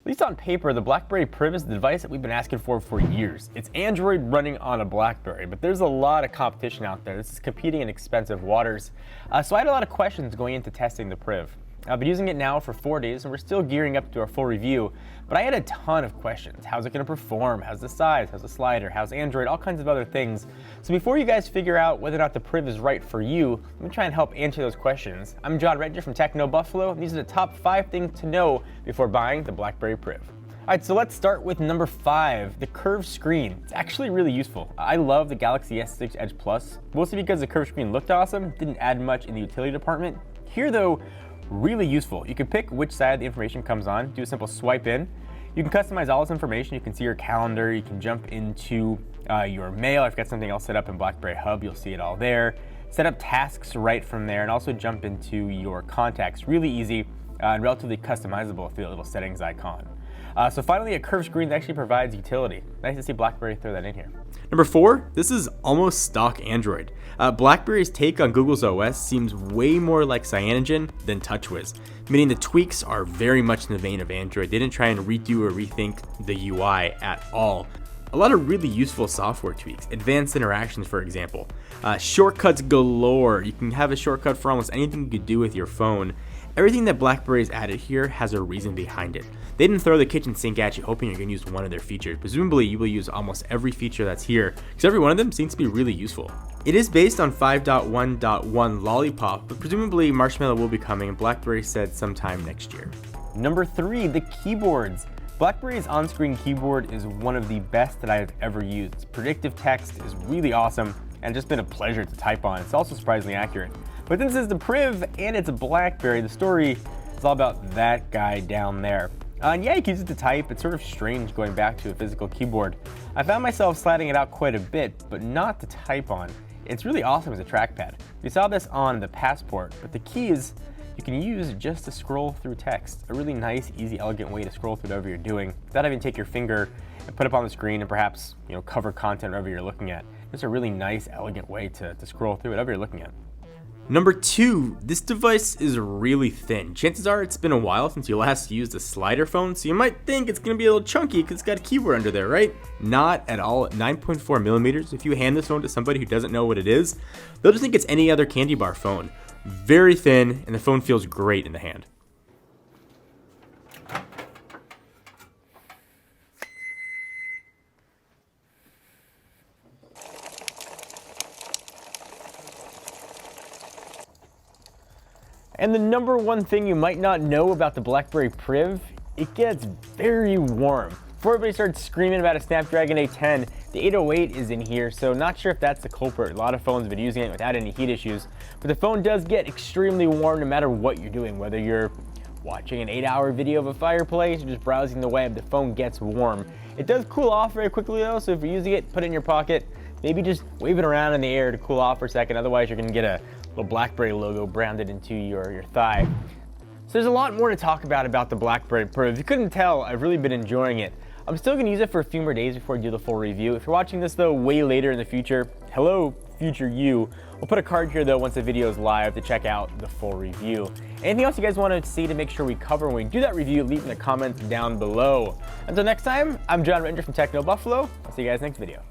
least on paper, the BlackBerry Priv is the device that we've been asking for years. It's Android running on a BlackBerry, but there's a lot of competition out there. This is competing in expensive waters. So I had a lot of questions going into testing the Priv. I've been using it now for 4 days, and we're still gearing up to our full review, but I had a ton of questions. How's it going to perform? How's the size? How's the slider? How's Android? All kinds of other things. So before you guys figure out whether or not the Priv is right for you, let me try and help answer those questions. I'm John Redger from Techno Buffalo, and these are the top 5 things to know before buying the BlackBerry Priv. Alright, so let's start with number 5, the curved screen. It's actually really useful. I love the Galaxy S6 Edge Plus, mostly because the curved screen looked awesome, didn't add much in the utility department. Here though, really useful. You can pick which side the information comes on, do a simple swipe in. You can customize all this information. You can see your calendar, you can jump into your mail. I've got something else set up in BlackBerry Hub, you'll see it all there. Set up tasks right from there and also jump into your contacts. Really easy and relatively customizable through the little settings icon. So finally, a curved screen that actually provides utility. Nice to see BlackBerry throw that in here. Number 4, this is almost stock Android. BlackBerry's take on Google's OS seems way more like Cyanogen than TouchWiz, meaning the tweaks are very much in the vein of Android. They didn't try and redo or rethink the UI at all. A lot of really useful software tweaks, advanced interactions for example, shortcuts galore. You can have a shortcut for almost anything you could do with your phone. Everything that BlackBerry's added here has a reason behind it. They didn't throw the kitchen sink at you hoping you're going to use one of their features. Presumably you will use almost every feature that's here, because every one of them seems to be really useful. It is based on 5.1.1 Lollipop, but presumably Marshmallow will be coming, and BlackBerry said sometime next year. Number 3, the keyboards. BlackBerry's on-screen keyboard is one of the best that I have ever used. Predictive text is really awesome and just been a pleasure to type on. It's also surprisingly accurate. But since it's the Priv and it's a BlackBerry, the story is all about that guy down there. And yeah, you can use it to type. It's sort of strange going back to a physical keyboard. I found myself sliding it out quite a bit, but not to type on. It's really awesome as a trackpad. We saw this on the Passport, but the keys you can use just to scroll through text. A really nice, easy, elegant way to scroll through whatever you're doing without having to take your finger and put it up on the screen and perhaps cover content wherever you're looking at. Just a really nice, elegant way to scroll through whatever you're looking at. Number 2, this device is really thin. Chances are it's been a while since you last used a slider phone, so you might think it's going to be a little chunky because it's got a keyboard under there, right? Not at all. At 9.4 millimeters, if you hand this phone to somebody who doesn't know what it is, they'll just think it's any other candy bar phone. Very thin, and the phone feels great in the hand. And the number 1 thing you might not know about the BlackBerry Priv, it gets very warm. Before everybody starts screaming about a Snapdragon 810, the 808 is in here, so not sure if that's the culprit. A lot of phones have been using it without any heat issues, but the phone does get extremely warm no matter what you're doing, whether you're watching an 8-hour video of a fireplace or just browsing the web, the phone gets warm. It does cool off very quickly though, so if you're using it, put it in your pocket, maybe just wave it around in the air to cool off for a second, otherwise you're gonna get a little BlackBerry logo branded into your thigh. So there's a lot more to talk about the BlackBerry Priv. If you couldn't tell, I've really been enjoying it. I'm still going to use it for a few more days before I do the full review. If you're watching this though way later in the future, hello future you. We'll put a card here though once the video is live to check out the full review. Anything else you guys want to see to make sure we cover when we do that review, leave in the comments down below. Until next time, I'm John Redger from Techno Buffalo. I'll see you guys next video.